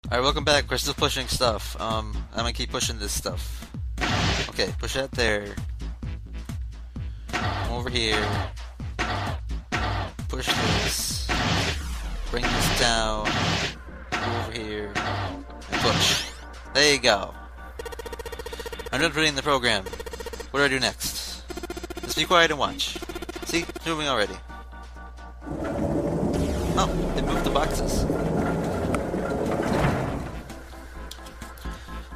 Alright, welcome back. We're still pushing stuff. I'm gonna keep pushing this stuff. Okay, push that there. Come over here. Push this. Bring this down. Go over here. And push. There you go. I'm done putting in the program. What do I do next? Just be quiet and watch. See? It's moving already. Oh, it moved the boxes.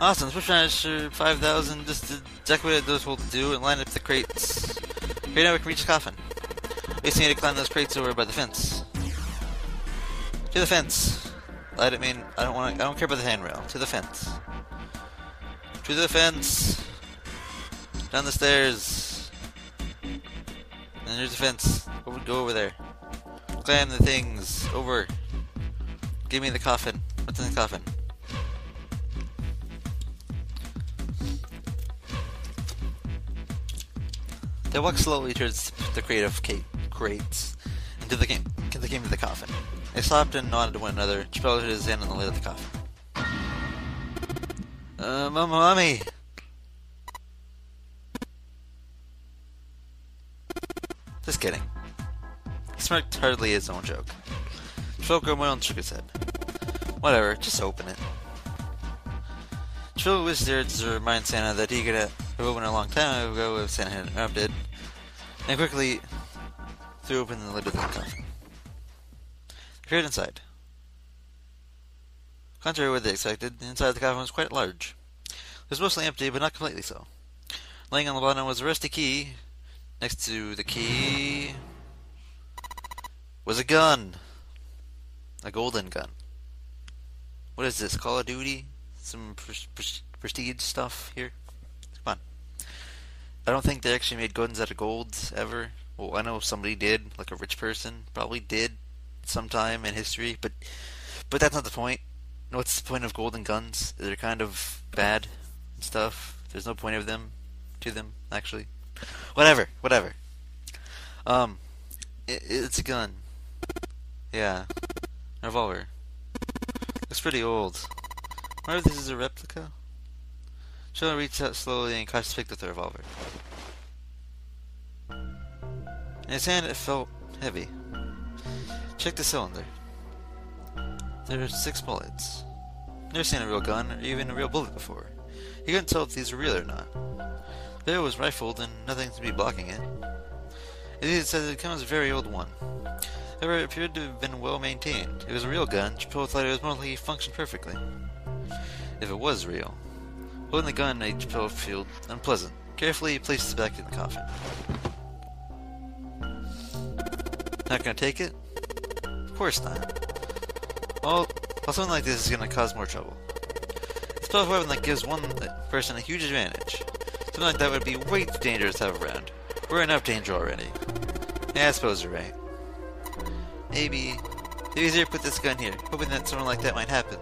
Awesome, let's push manager 5,000 just exactly what those will do and line up the crates. Right now we can reach the coffin. We just need to climb those crates over by the fence. To the fence. I don't care about the handrail. To the fence. To the fence. Down the stairs. And there's the fence. Go over there. Climb the things. Over. Give me the coffin. What's in the coffin? They walk slowly towards the crate of crates into the game of the coffin. They stopped and nodded to one another. Chappelle put his hand on the lid of the coffin. Mommy! Just kidding. He smirked heartily at his own joke. Chappelle grumbled and shook his head. Whatever, just open it. Chappelle was there to remind Santa that he could have opened a long time ago if Santa had interrupted, and quickly threw open the lid of the coffin. They peered inside. Contrary to what they expected, the inside of the coffin was quite large. It was mostly empty, but not completely so. Laying on the bottom was a rusty key. Next to the key was a gun. A golden gun. What is this, Call of Duty? Some prestige stuff here? Come on. I don't think they actually made guns out of gold, ever. Well, I know somebody did, like a rich person probably did sometime in history, but that's not the point. What's the point of golden guns? They're kind of bad and stuff. There's no point of them, actually. Whatever. It's a gun. Yeah. A revolver. Looks pretty old. I wonder if this is a replica? Sheldon reached out slowly and cautiously picked up the revolver. In his hand it felt heavy. Check the cylinder. There are 6 bullets. Never seen a real gun, or even a real bullet before. He couldn't tell if these were real or not. The barrel was rifled and nothing seemed to be blocking it. It said the gun was a very old one. However, it appeared to have been well maintained. It was a real gun. Chappelle thought it was more likely functioned perfectly. If it was real. Holding the gun made Chappelle feel unpleasant. Carefully, he placed it back in the coffin. Not gonna take it? Of course not. Well, something like this is gonna cause more trouble. It's a weapon that gives one person a huge advantage. Something like that would be way too dangerous to have around. We're in enough danger already. Yeah, I suppose you're right. Maybe easier to put this gun here, hoping that something like that might happen.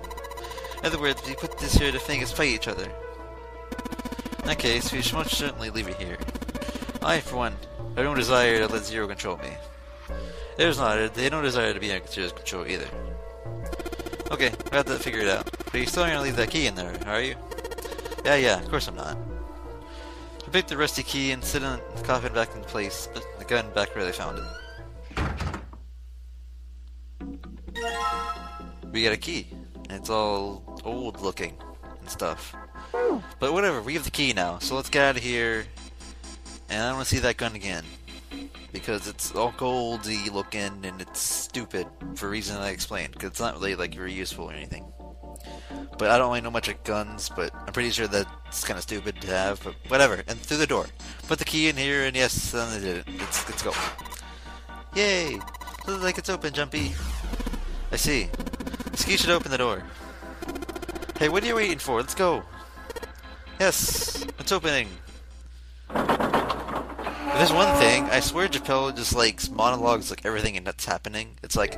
In other words, we put this here to make us fight each other. In that case, we should most certainly leave it here. I, for one, have no desire to let Zero control me. There's not. They don't desire to be in Zero's control either. Okay, we have to figure it out. But you're still gonna leave that key in there, are you? Yeah, of course I'm not. I picked the rusty key and set the coffin back in place, but the gun back where they found it. We got a key, and it's all old looking and stuff. But whatever, we have the key now, so let's get out of here. And I don't want to see that gun again, because it's all goldy looking and it's stupid for a reason I explained, because it's not really like very useful or anything. But I don't really know much of guns, but I'm pretty sure that's kind of stupid to have, but whatever. And through the door. Put the key in here, and yes, then they did it. Let's go. Yay! Looks like it's open, Jumpy. I see. This key should open the door. Hey, what are you waiting for? Let's go. Yes, it's opening. If there's one thing, I swear Chappelle just like monologues like everything that's happening. It's like,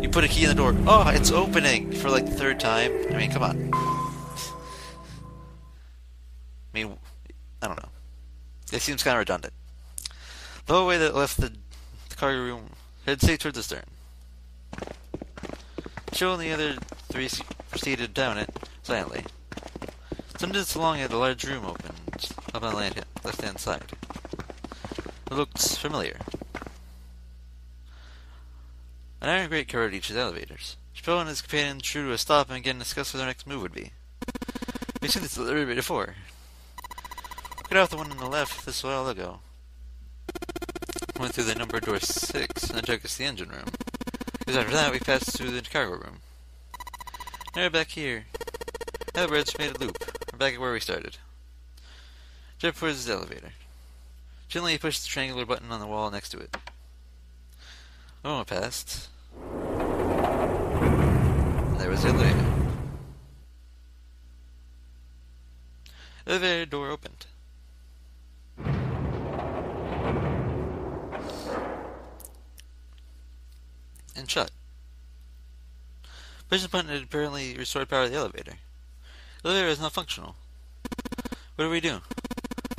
you put a key in the door, oh, it's opening for like the 3rd time. I mean, come on. I don't know. It seems kind of redundant. The hallway that left the cargo room headed straight towards the stern. Joe and the other proceeded down it silently. Some distance along it, a large room opened up on the left-hand side. It looked familiar. An iron grate covered each of the elevators. Chappelle and his companion drew to a stop and began to discuss what their next move would be. We've seen this elevator before. We got off the one on the left this while ago. Went through the number door 6 and then took us to the engine room. Because after that we passed through the cargo room. Now we're back here. Now the bridge made a loop. We're back at where we started. Jeff pushed the elevator. Gently he pushed the triangular button on the wall next to it. A moment passed. And there was the elevator. The elevator door opened. And shut. Pushing the button had apparently restored power to the elevator. The elevator is not functional. What do we do?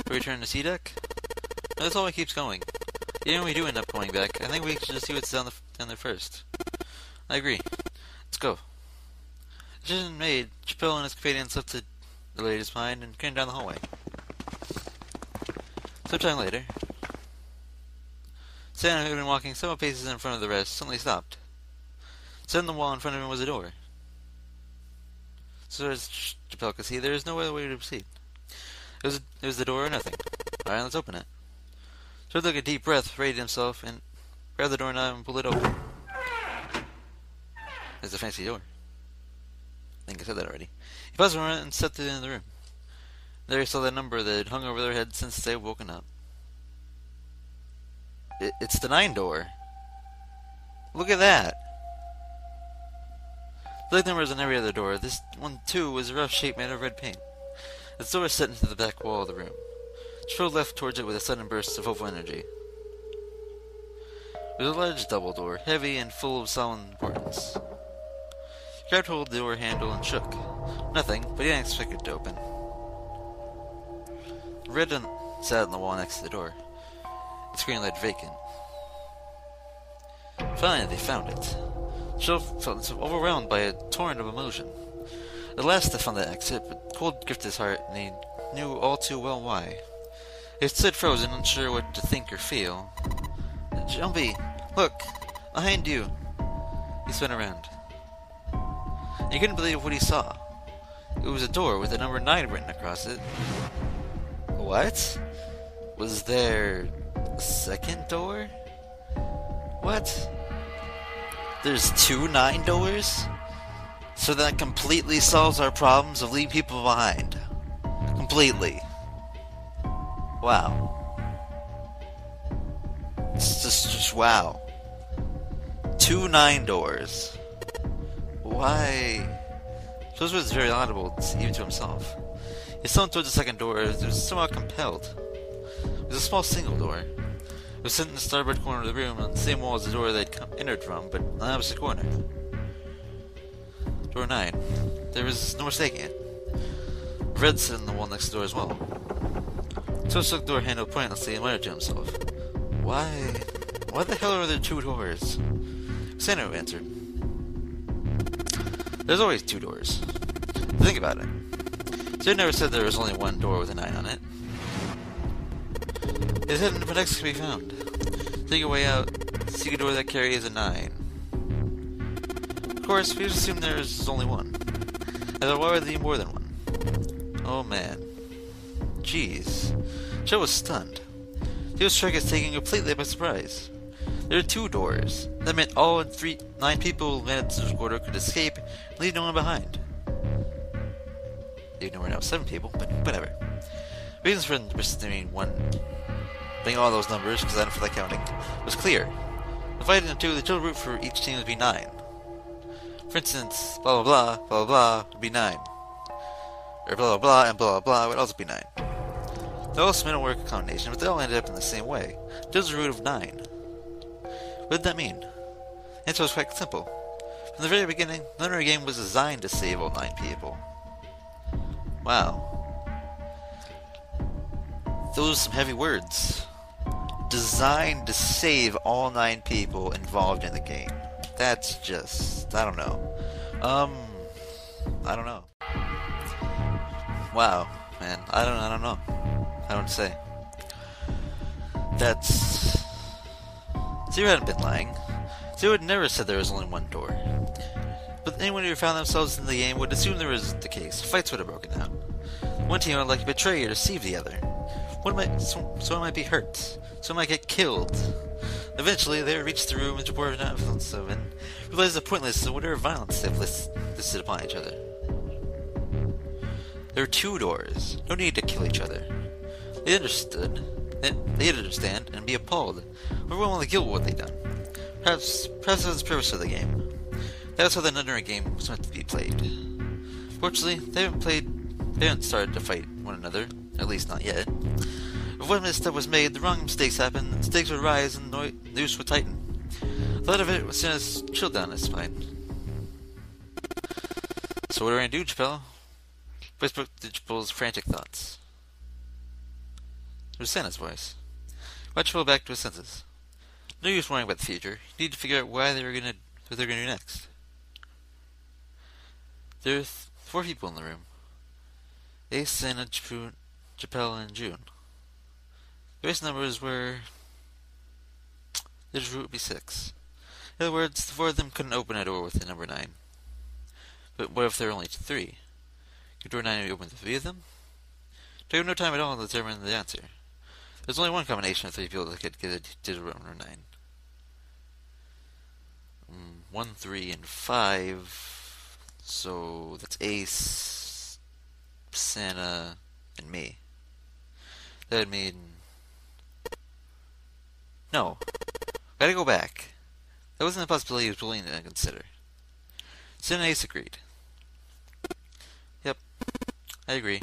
Do we return to C deck? No, this always keeps going. Even when we do end up going back, I think we should just see what's down there first. I agree. Let's go. Decision made, Chappelle and his companions left the elevator's behind and came down the hallway. Sometime later, Santa, who had been walking several paces in front of the rest, suddenly stopped. Set in the wall in front of him was a door. So as Chappelle could see, there is no other way to proceed. It was the door or nothing. Alright, let's open it. So he took a deep breath, raised himself, and grabbed the doorknob and pulled it open. There's a fancy door. I think I said that already. He paused for a moment and stepped into the room. There he saw the number that had hung over their heads since they had woken up. It's the 9 door. Look at that. Like numbers on every other door, this one too was a rough shape made of red paint. The door was set into the back wall of the room. Chappelle left towards it with a sudden burst of hopeful energy. It was a large double door, heavy and full of solemn importance. He grabbed hold of the door handle and shook. Nothing, but he didn't expect it to open. The red sat on the wall next to the door. The screen lay vacant. Finally, they found it. Chappelle felt overwhelmed by a torrent of emotion. At last they found the exit, but cold gripped his heart, and he knew all too well why. He stood frozen, unsure what to think or feel. Jumpy, look! Behind you! He spun around. He couldn't believe what he saw. It was a door with the number 9 written across it. What? Was there a second door? What? There's 2 9 doors? So that completely solves our problems of leaving people behind. Completely. Wow. It's just wow. 2 9 doors. Why? This was very audible, even to himself. He stumbled towards the second door as he was somewhat compelled. It was a small single door. It was set in the starboard corner of the room on the same wall as the door they'd entered from, but on the opposite corner. Door 9. There was no mistaking it. Red sat in the wall next to the door as well. So he took the door handle pointlessly and muttered to himself. Why the hell are there 2 doors? Santa answered. There's always 2 doors. Think about it. Santa never said there was only 1 door with a 9 on it. His hidden appendix can be found. Take your way out, seek a door that carries a 9. Of course, we just assume there's only 1. And why would there be more than 1? Oh man. Jeez. Joe was stunned. He was struck as taken completely by surprise. There are 2 doors. That meant all 9 people who landed in the quarter could escape and leave no one behind. Even though we're now 7 people, but whatever. Reasons for pursuing 1, being all those numbers, because I don't feel like counting, was clear. Divided into 2, the total root for each team would be 9. For instance, blah blah blah, blah blah blah would be 9. Or blah blah blah and blah blah blah would also be 9. They all submitted work a combination, but they all ended up in the same way. There's a root of 9. What did that mean? The answer was quite simple. From the very beginning, the Lunar game was designed to save all 9 people. Wow. Those are some heavy words. Designed to save all 9 people involved in the game. That's just... I don't know. I don't know. Wow, man, I don't know. I don't say. That's... Zero hadn't been lying. Zero had never said there was only one door. But anyone who found themselves in the game would assume there was the case. Fights would have broken out. One team would likely betray or deceive the other. Someone might be hurt. Someone might get killed. Eventually, they would reach the room and report evidence of and realize the pointlessness of whatever violence they've listed upon each other. There were two doors. No need to kill each other. They'd understand and be appalled, overwhelmed with guilt of what they'd done. Perhaps that was the purpose of the game. That was how the Nunnery game was meant to be played. Fortunately, they haven't started to fight one another, at least not yet. If one misstep was made, the wrong mistakes happened, and stakes would rise and the noose would tighten. The thought of it was sent a chill down his spine. So what are we gonna do, Chappelle? Voice broke Chappelle's frantic thoughts. It was Santa's voice. Brought Chappelle back to his senses. No use worrying about the future. You need to figure out what they're gonna do next. There are four people in the room. Ace, Santa, Chappelle, and June. The rest numbers were... Their root would be 6. In other words, the four of them couldn't open a door with the number 9. But what if there were only 3? Could door 9 be opened with 3 of them? It took no time at all to determine the answer. There's only one combination of 3 people that could get a digital number 9. 1, 3, and 5. So that's Ace, Santa, and me. That would mean... No. Gotta go back. That wasn't a possibility he was willing to consider. Santa and Ace agreed. Yep. I agree.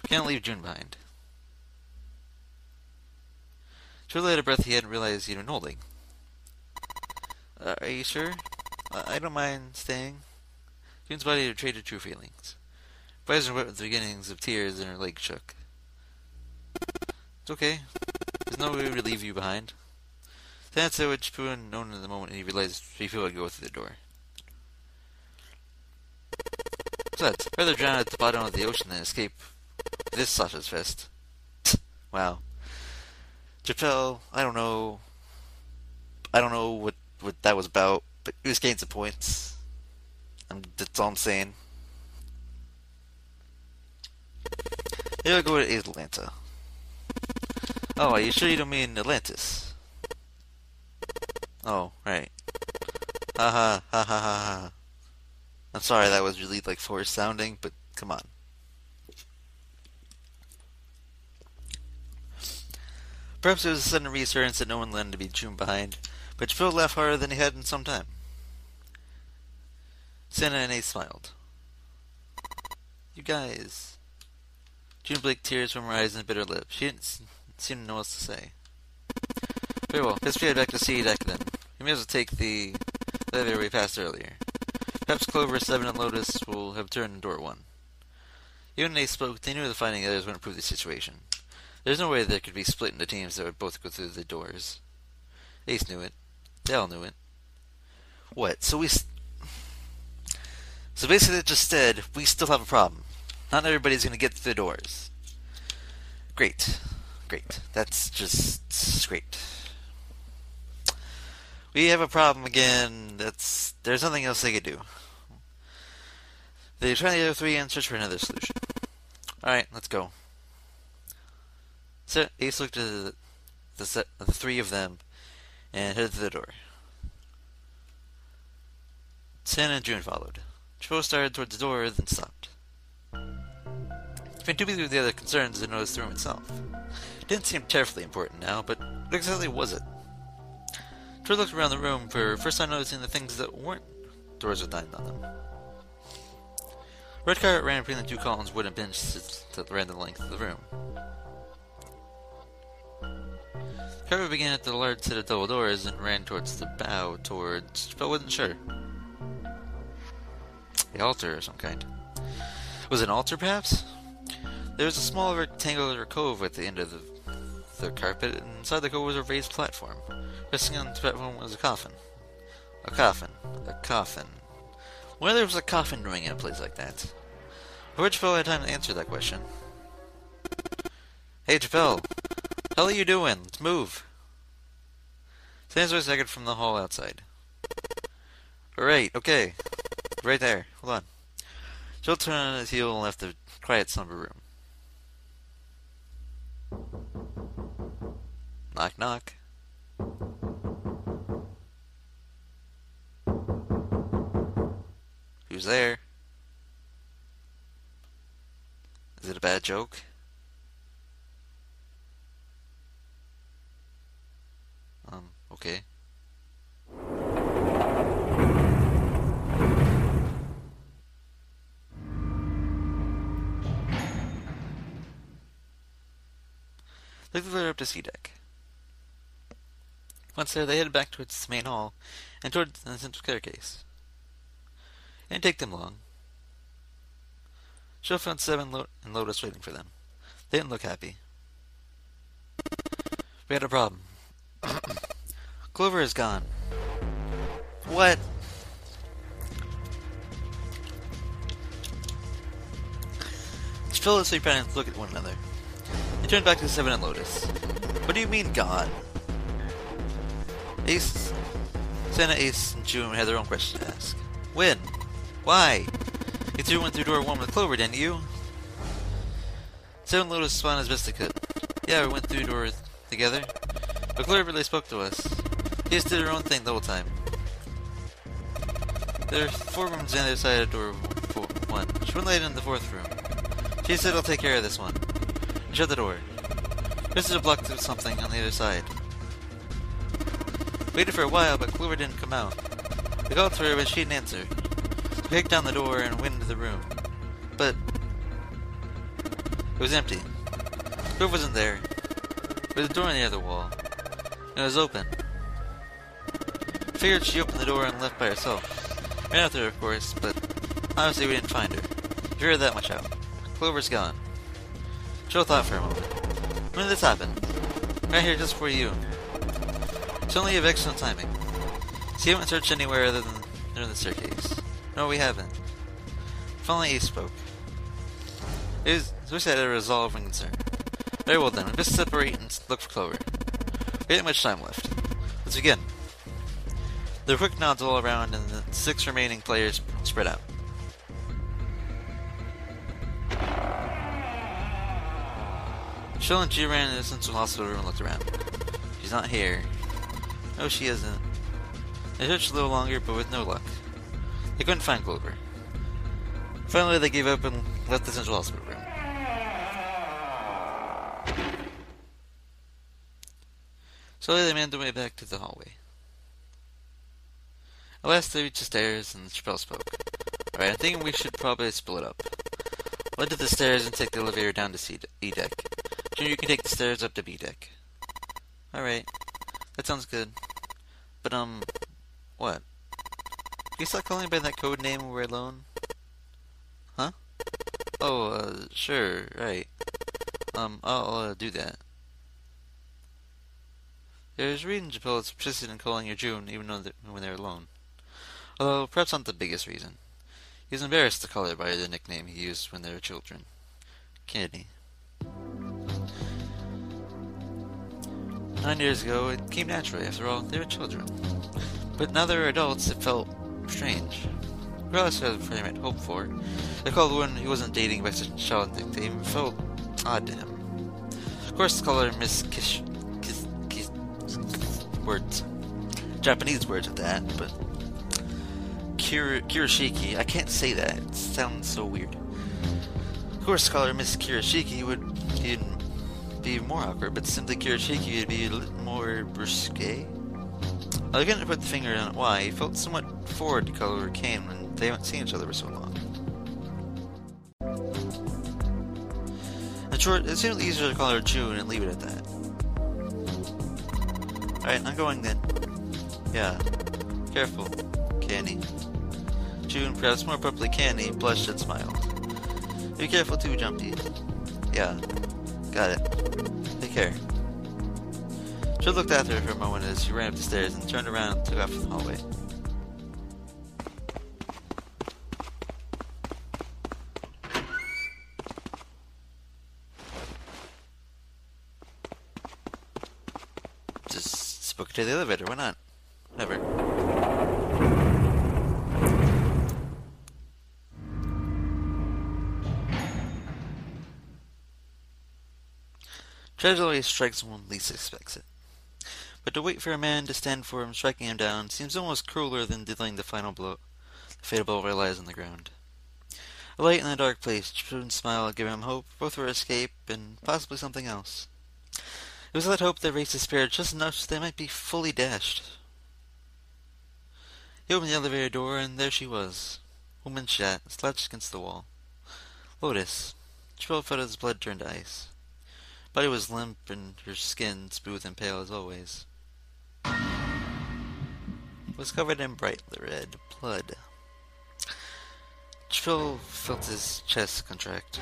Can't leave June behind. Shortly out of breath, he hadn't realized he'd been holding. Are you sure? I don't mind staying. June's body had betrayed her true feelings. Her eyes were wet with the beginnings of tears, and her legs shook. It's okay. There's no way to leave you behind. Santa said what Chappelle had known in the moment, and he realized 3 people would go through the door. Besides, I'd rather drown at the bottom of the ocean than escape this Sasha's fist. Wow. Chappelle, I don't know what that was about, but he was getting some points. That's all I'm saying. Maybe I'll go to Atlanta. Oh, are you sure you don't mean Atlantis? Oh, right. Ha ha ha ha ha. I'm sorry that was really like forced sounding, but come on. Perhaps it was a sudden reassurance that no one led to be June behind, but Chappelle laughed harder than he had in some time. Santa and Ace smiled. You guys... June blinked tears from her eyes and bit her lip. She didn't seem to know what to say. Very well, let's head back to C deck then. We may as well take the elevator we passed earlier. Perhaps Clover, 7, and Lotus will have turned in door 1. Even when they spoke, they knew the finding others would improve the situation. There's no way they could be split into teams that would both go through the doors. Ace knew it. They all knew it. What? So basically it just said, we still have a problem. Not everybody's going to get through the doors. Great. Great. That's just great. We have a problem again. There's nothing else they could do. They try the other 3 and search for another solution. Alright, let's go. So Ace looked at the 3 of them and headed to the door. Santa and June followed. Chappelle started towards the door, then stopped. He too busy with the other concerns to notice the room itself. It didn't seem terribly important now, but what exactly was it? Chappelle looked around the room for first time noticing the things that weren't doors with 9 on them. Red carpet ran between the 2 columns, wooden benches that ran the length of the room. The carpet began at the large set of double doors and ran towards the bow, Chappelle wasn't sure. The altar of some kind. Was it an altar, perhaps? There was a small rectangular cove at the end of the carpet, and inside the cove was a raised platform. Resting on the platform was a coffin. A coffin. A coffin. Whether there was a coffin ring in a place like that. Before Chappelle had time to answer that question. Hey, Chappelle. How are you doing? Let's move. Sam's voice echoed from the hall outside. Alright, okay. Right there. Hold on. Joel turned on his heel and left the quiet, somber room. Knock, knock. Who's there? Is it a bad joke? Okay. Took the ladder up to C deck. Once there, they headed back towards the main hall and towards the central staircase. It didn't take them long. Joe found Seven and Lotus waiting for them. They didn't look happy. We had a problem. Clover is gone. What? Phil and three parents look at one another. They turned back to Seven and Lotus. What do you mean gone? Ace, Santa, Ace, and June had their own questions to ask. When? Why? You two went through door 1 with Clover, didn't you? Seven and Lotus responded as best they could. Yeah, we went through doors together. But Clover really spoke to us. She just did her own thing the whole time. There are 4 rooms on the other side of door 1. She went laid in the 4th room. She said, I'll take care of this one. Shut the door. Krista blocked something on the other side. Waited for a while, but Clover didn't come out. We called to her, but she didn't answer. We kicked down the door and went into the room. But it was empty. Clover wasn't there. There was a door on the other wall. It was open. Figured she opened the door and left by herself. Ran after her, of course, but obviously we didn't find her. Figured that much out. Clover's gone. Joe thought for a moment. When did this happen? Right here just for you. It's only of excellent timing. See, I haven't searched anywhere other than near the staircase. No, we haven't. Finally, Ace spoke. We had a resolving concern. Very well then, we best separate and look for Clover. We ain't much time left. Let's begin. There were quick nods all around, and the 6 remaining players spread out. Shell and G ran into the central hospital room and looked around. She's not here. No, she isn't. They searched a little longer, but with no luck. They couldn't find Clover. Finally, they gave up and left the central hospital room. Slowly, they made their way back to the hallway. At last, they reached the stairs, and Chappelle spoke. Alright, I'm thinking we should probably split up. I'll head to the stairs and take the elevator down to E deck. Junior, you can take the stairs up to B deck. Alright. That sounds good. But, what? Can you stop calling by that code name when we're alone? Huh? Oh, sure, right. I'll do that. There's reason Chappelle is persistent in calling her June, even when they're alone. Although, perhaps not the biggest reason. He's embarrassed to call her by the nickname he used when they were children. Kennedy. 9 years ago, it came naturally. After all, they were children. But now they're adults, it felt strange. Regardless of what he might hope for, they called one he wasn't dating by such a childish nickname. It felt odd to him. Of course, to call her Miss Kish words. Japanese words at that, but Kirishiki, I can't say that. It sounds so weird. Of course, to call her Miss Kirishiki would be more awkward, but simply Kirishiki would be a little more risque. I couldn't put the finger on why. He felt somewhat forward to call her Kane when they haven't seen each other for so long. In short, it seemed easier to call her June and leave it at that. Alright, I'm going then. Yeah. Careful, Canny. June, perhaps more appropriately Canny, blushed and smiled. Be careful too, Jumpy. Yeah. Got it. Take care. Jill looked after her for a moment as she ran up the stairs and turned around and took off in the hallway. book it to the elevator, why not? Never. Tragedy always strikes when one least expects it. But to wait for a man to stand for him, striking him down, seems almost crueler than dealing the final blow. The fatal blow where he lies on the ground. A light in a dark place, Chip's smile gave him hope, both for escape and possibly something else. It was that hope that raised his spirit just enough so they might be fully dashed. He opened the elevator door, and there she was. Woman shat, slouched against the wall. Lotus. Chip felt his blood turn to ice. Body was limp, and her skin smooth and pale as always. It was covered in bright red blood. Chip felt his chest contract.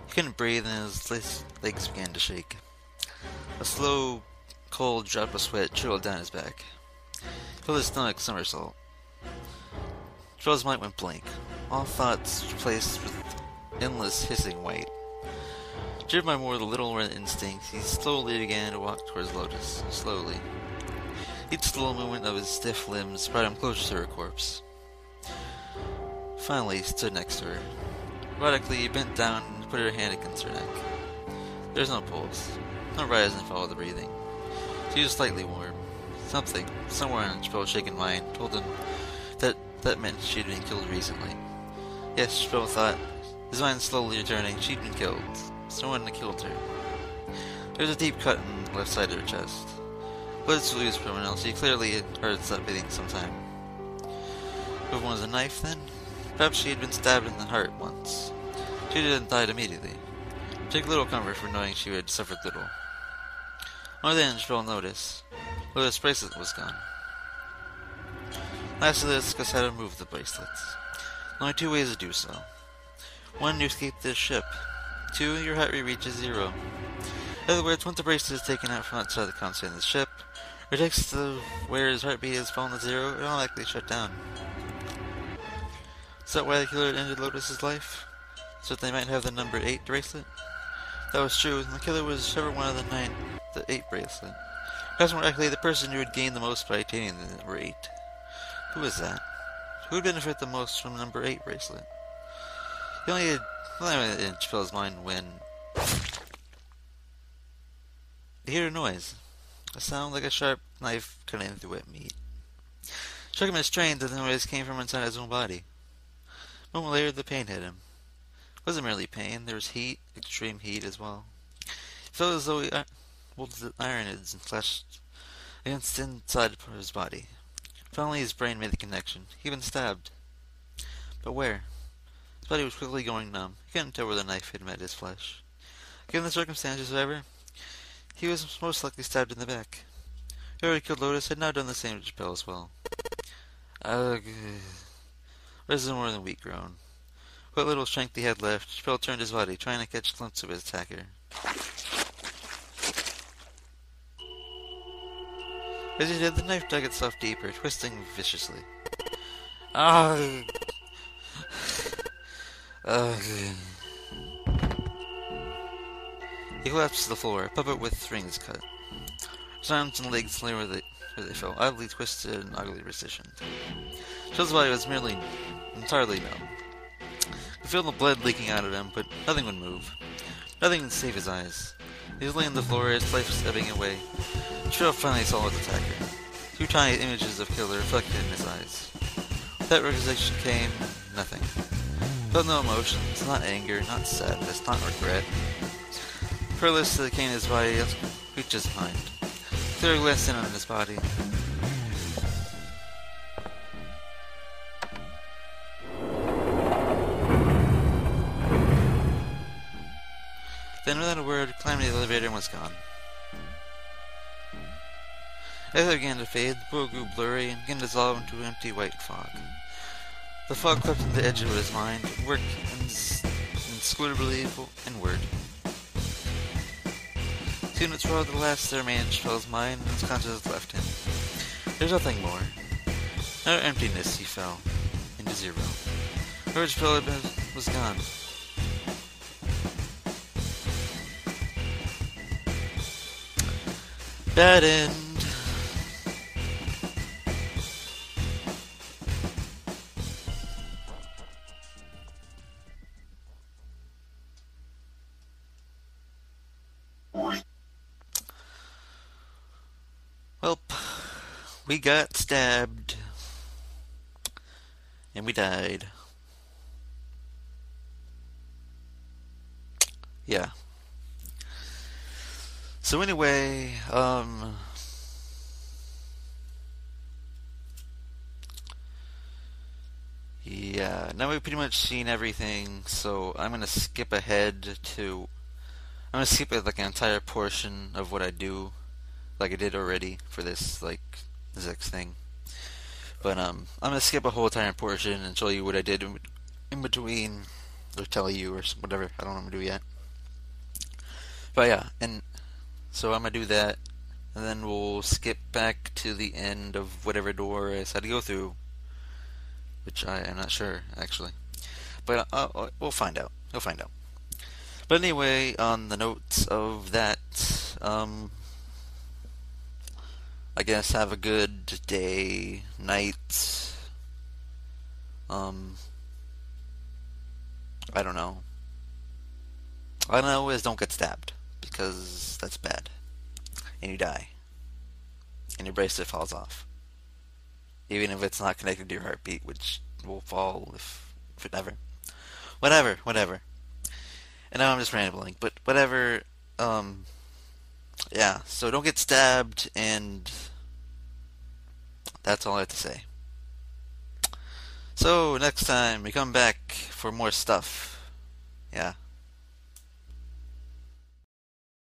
He couldn't breathe, and his legs began to shake. A slow, cold drop of sweat trickled down his back. He felt his stomach somersault. Chip's mind went blank. All thoughts replaced with endless hissing white. Driven by more of the little red instincts, he slowly began to walk towards Lotus. Slowly. Each slow movement of his stiff limbs brought him closer to her corpse. Finally, he stood next to her. Erotically, he bent down and put her hand against her neck. There was no pulse. No rise and fall of the breathing. She was slightly warm. Something, somewhere in Chappelle's shaken mind, told him that meant she had been killed recently. Yes, Chappelle thought, his mind slowly returning, she'd been killed. Someone had killed her. There was a deep cut in the left side of her chest. Blood sluiced from her, she clearly had heard stop beating sometime. If it was a knife, then? Perhaps she had been stabbed in the heart once. She hadn't died immediately. Take little comfort from knowing she had suffered little. Only then Chappelle noticed. Lotus' bracelet was gone. Lastly, let's discuss how to remove the bracelets. Only two ways to do so. One, you escape the ship. Two, your heart rate reaches 0. In other words, once the bracelet is taken out from outside the console in the ship, or takes to where his heartbeat has fallen to 0, it will likely shut down. Is that why the killer had ended Lotus' life? So that they might have the number 8 bracelet? That was true, and the killer was whichever one of the 8 bracelet. Perhaps more likely, the person who would gain the most by attaining the number 8. Who was that? Who would benefit the most from the number 8 bracelet? He only had in Chappelle's mind when he heard a noise. A sound like a sharp knife cutting through wet meat. It struck him as strange that the noise came from inside his own body. A moment later, the pain hit him. It wasn't merely pain, there was heat, extreme heat as well. He felt as though the iron had flashed against the inside of his body. Finally, his brain made the connection. He had been stabbed. But where? His body was quickly going numb. He couldn't tell where the knife had met his flesh. Given the circumstances, however, he was most likely stabbed in the back. Whoever killed Lotus had now done the same to Chappelle as well. Ugh. This is more than weak groan. What little strength he had left, Chappelle turned his body, trying to catch a glimpse of his attacker. As he did, the knife dug itself deeper, twisting viciously. Ugh. Ugh. He collapsed to the floor, a puppet with rings cut. His arms and legs lay where they fell, oddly twisted and ugly positioned. Chappelle's body was merely entirely numb. He could feel the blood leaking out of him, but nothing would move. Nothing would save his eyes. He was laying on the floor, his life was ebbing away. Chappelle finally saw his attacker. 2 tiny images of killer reflected in his eyes. With that realization came nothing. He felt no emotions, not anger, not sadness, not regret. Furless that came to his body reached his mind. Clear glanced in on his body. Then, without a word, climbed the elevator and was gone. As it began to fade, the world grew blurry and began to dissolve into empty white fog. The fog crept to the edge of his mind, and worked inscrutably inward. Soon it swallowed the last that remained in Chappelle's mind, and his consciousness left him. There was nothing more. Utter emptiness, he fell into 0. Whoever Chappelle had been was gone. Bad end. We got stabbed. And we died. Yeah. So anyway, yeah, now we've pretty much seen everything, so I'm gonna skip ahead to, I'm gonna skip like an entire portion of what I do, like I did already for this next thing. But I'm gonna skip a whole entire portion and show you what I did in between, or tell you, or whatever. I don't know what I'm gonna do yet. But yeah, and so I'm gonna do that, and then we'll skip back to the end of whatever door I decided to go through, which I am not sure actually. But we'll find out. You'll find out. But anyway, on the notes of that, I guess have a good day, night. Um, I don't know. All I know is don't get stabbed because that's bad, and you die, and your bracelet falls off, even if it's not connected to your heartbeat, which will fall if it never. Whatever. And now I'm just rambling, but whatever. Um, yeah. So don't get stabbed, and that's all I have to say. So next time we come back for more stuff. Yeah.